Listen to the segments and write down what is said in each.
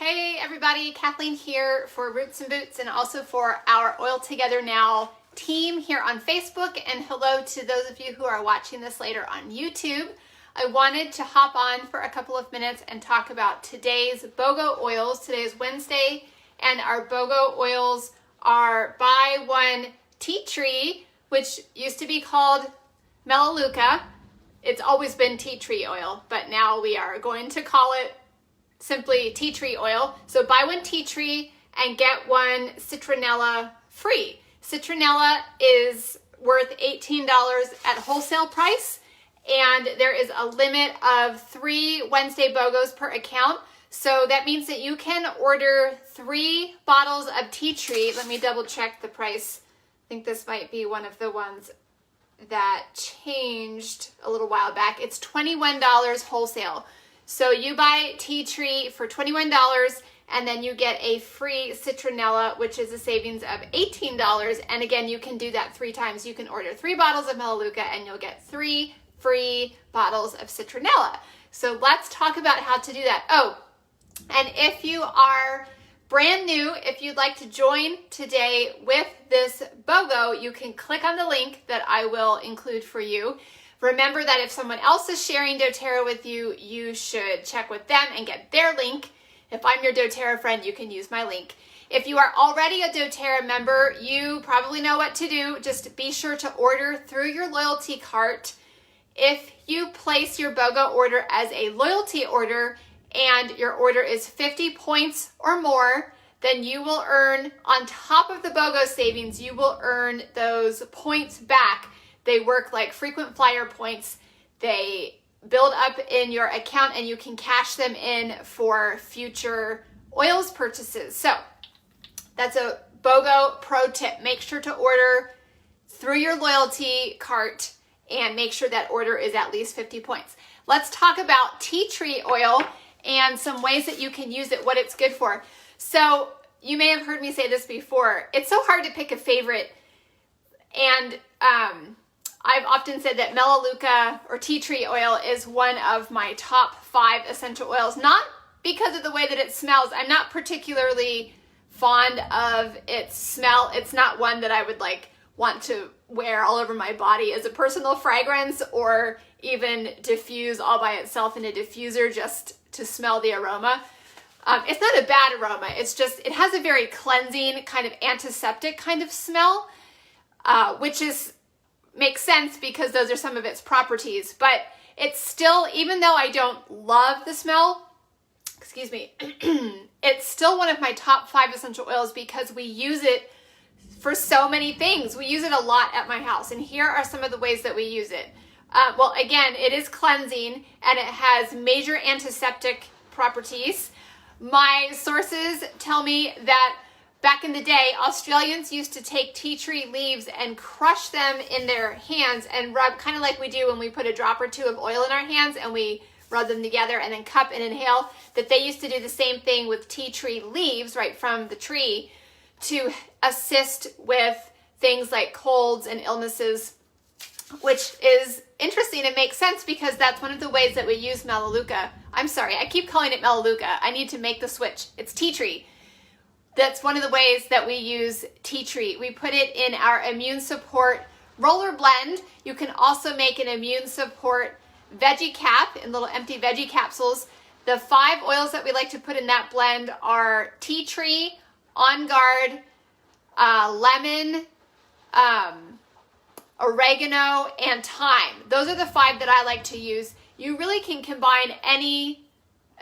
Hey everybody, Kathleen here for Roots and Boots and also for our Oil Together Now team here on Facebook, and hello to those of you who are watching this later on YouTube. I wanted to hop on for a couple of minutes and talk about today's BOGO oils. Today is Wednesday and our BOGO oils are Buy One Tea Tree, which used to be called Melaleuca. It's always been tea tree oil, but now we are going to call it simply tea tree oil. So buy one tea tree and get one citronella free. Citronella is worth $18 at wholesale price, and there is a limit of 3 Wednesday BOGOs per account. So that means that you can order 3 bottles of tea tree. Let me double check the price. I think this might be one of the ones that changed a little while back. It's $21 wholesale. So you buy tea tree for $21 and then you get a free citronella, which is a savings of $18. And again, you can do that 3 times. You can order 3 bottles of Melaleuca and you'll get 3 free bottles of citronella. So let's talk about how to do that. Oh, and if you are brand new, if you'd like to join today with this BOGO, you can click on the link that I will include for you. Remember that if someone else is sharing doTERRA with you, you should check with them and get their link. If I'm your doTERRA friend, you can use my link. If you are already a doTERRA member, you probably know what to do. Just be sure to order through your loyalty cart. If you place your BOGO order as a loyalty order and your order is 50 points or more, then you will earn, on top of the BOGO savings, you will earn those points back. They work like frequent flyer points. They build up in your account and you can cash them in for future oils purchases. So that's a BOGO pro tip. Make sure to order through your loyalty cart and make sure that order is at least 50 points. Let's talk about tea tree oil and some ways that you can use it, what it's good for. So you may have heard me say this before. It's so hard to pick a favorite, and I've often said that Melaleuca or tea tree oil is one of my top 5 essential oils, not because of the way that it smells. I'm not particularly fond of its smell. It's not one that I would want to wear all over my body as a personal fragrance or even diffuse all by itself in a diffuser just to smell the aroma. It's not a bad aroma. It's just, it has a very cleansing kind of antiseptic kind of smell, which makes sense because those are some of its properties. But it's still, even though I don't love the smell, excuse me, it's still one of my top 5 essential oils because we use it for so many things. We use it a lot at my house, and here are some of the ways that we use it. Well, again, it is cleansing and it has major antiseptic properties. My sources tell me that back in the day, Australians used to take tea tree leaves and crush them in their hands and rub, kind of like we do when we put a drop or 2 of oil in our hands and we rub them together and then cup and inhale, that they used to do the same thing with tea tree leaves right from the tree to assist with things like colds and illnesses, which is interesting. It makes sense because that's one of the ways that we use Melaleuca. I'm sorry, I keep calling it Melaleuca. I need to make the switch. It's tea tree. That's one of the ways that we use tea tree. We put it in our immune support roller blend. You can also make an immune support veggie cap in little empty veggie capsules. The 5 oils that we like to put in that blend are tea tree, On Guard, lemon, oregano, and thyme. Those are the 5 that I like to use. You really can combine any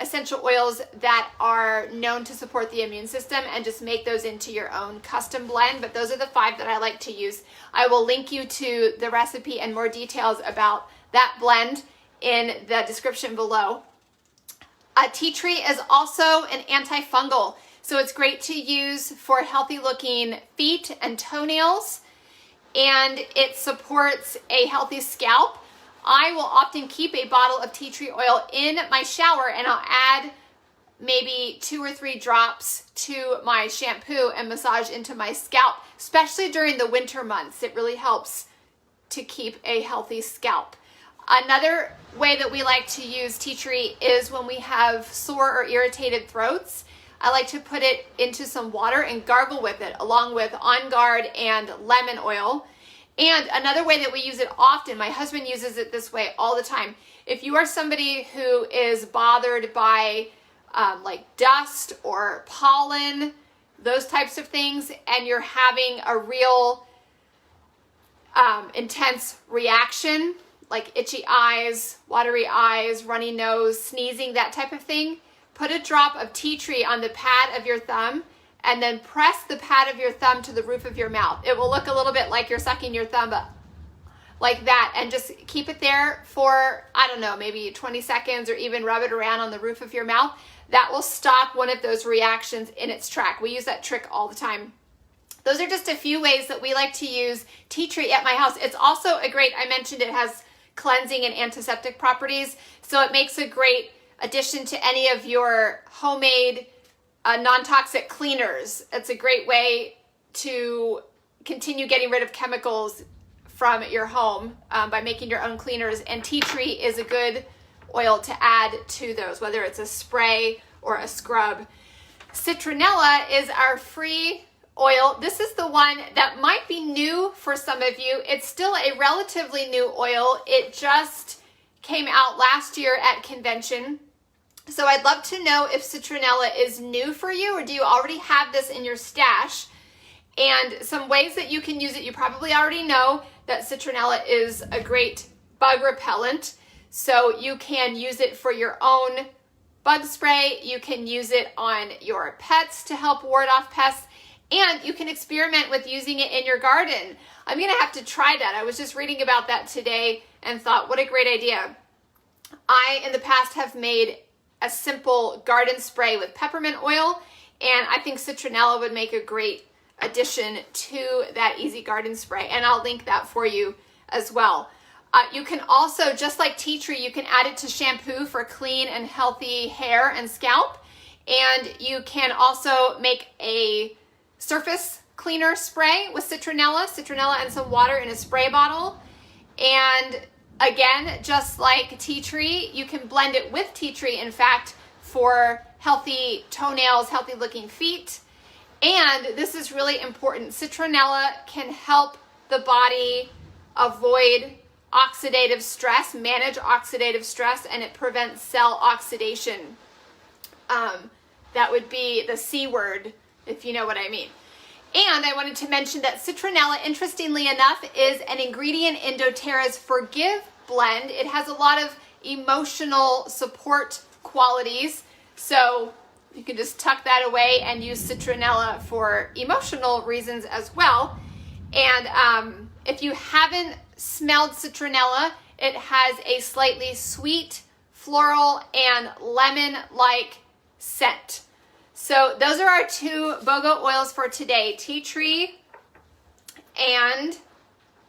essential oils that are known to support the immune system and just make those into your own custom blend, but those are the 5 that I like to use. I will link you to the recipe and more details about that blend in the description below. Tea tree is also an antifungal, so it's great to use for healthy looking feet and toenails, and it supports a healthy scalp. I will often keep a bottle of tea tree oil in my shower and I'll add maybe 2 or 3 drops to my shampoo and massage into my scalp, especially during the winter months. It really helps to keep a healthy scalp. Another way that we like to use tea tree is when we have sore or irritated throats. I like to put it into some water and gargle with it, along with On Guard and lemon oil. And another way that we use it often, my husband uses it this way all the time. If you are somebody who is bothered by like dust or pollen, those types of things, and you're having a real intense reaction, like itchy eyes, watery eyes, runny nose, sneezing, that type of thing, put a drop of tea tree on the pad of your thumb and then press the pad of your thumb to the roof of your mouth. It will look a little bit like you're sucking your thumb up, like that, and just keep it there for, I don't know, maybe 20 seconds, or even rub it around on the roof of your mouth. That will stop one of those reactions in its track. We use that trick all the time. Those are just a few ways that we like to use tea tree at my house. It's also a great, I mentioned it has cleansing and antiseptic properties, so it makes a great addition to any of your homemade non-toxic cleaners. It's a great way to continue getting rid of chemicals from your home by making your own cleaners, and tea tree is a good oil to add to those, whether it's a spray or a scrub. Citronella is our free oil. This is the one that might be new for some of you. It's still a relatively new oil. It just came out last year at convention. So I'd love to know if citronella is new for you, or do you already have this in your stash? And some ways that you can use it. You probably already know that citronella is a great bug repellent. So you can use it for your own bug spray. You can use it on your pets to help ward off pests. And you can experiment with using it in your garden. I'm gonna have to try that. I was just reading about that today and thought, what a great idea. I, in the past, have made a simple garden spray with peppermint oil, and I think citronella would make a great addition to that easy garden spray, and I'll link that for you as well. You can also, just like tea tree, you can add it to shampoo for clean and healthy hair and scalp, and you can also make a surface cleaner spray with citronella and some water in a spray bottle. And again, just like tea tree, you can blend it with tea tree, in fact, for healthy toenails, healthy looking feet. And this is really important. Citronella can help the body avoid oxidative stress, manage oxidative stress, and it prevents cell oxidation. That would be the C word, if you know what I mean. And I wanted to mention that citronella, interestingly enough, is an ingredient in doTERRA's Forgive blend. It has a lot of emotional support qualities, so you can just tuck that away and use citronella for emotional reasons as well. And if you haven't smelled citronella, it has a slightly sweet, floral, and lemon-like scent. So those are our two BOGO oils for today, tea tree and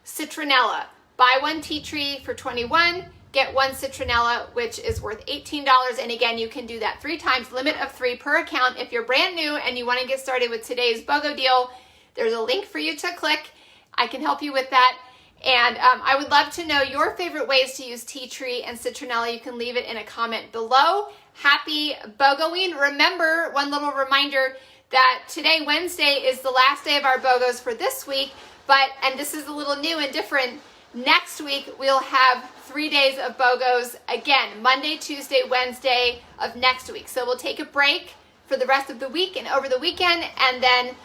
citronella. Buy one tea tree for $21, get one citronella, which is worth $18. And again, you can do that 3 times, limit of 3 per account. If you're brand new and you want to get started with today's BOGO deal, there's a link for you to click. I can help you with that. And I would love to know your favorite ways to use tea tree and citronella. You can leave it in a comment below. Happy BOGOing. Remember, one little reminder that today, Wednesday, is the last day of our BOGOs for this week. And this is a little new and different. Next week, we'll have 3 days of BOGOs again, Monday, Tuesday, Wednesday of next week. So we'll take a break for the rest of the week and over the weekend, and then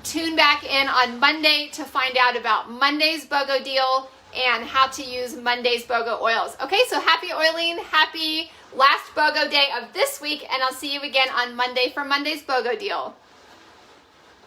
tune back in on Monday to find out about Monday's BOGO deal and how to use Monday's BOGO oils. Okay, so happy oiling, happy last BOGO day of this week, and I'll see you again on Monday for Monday's BOGO deal.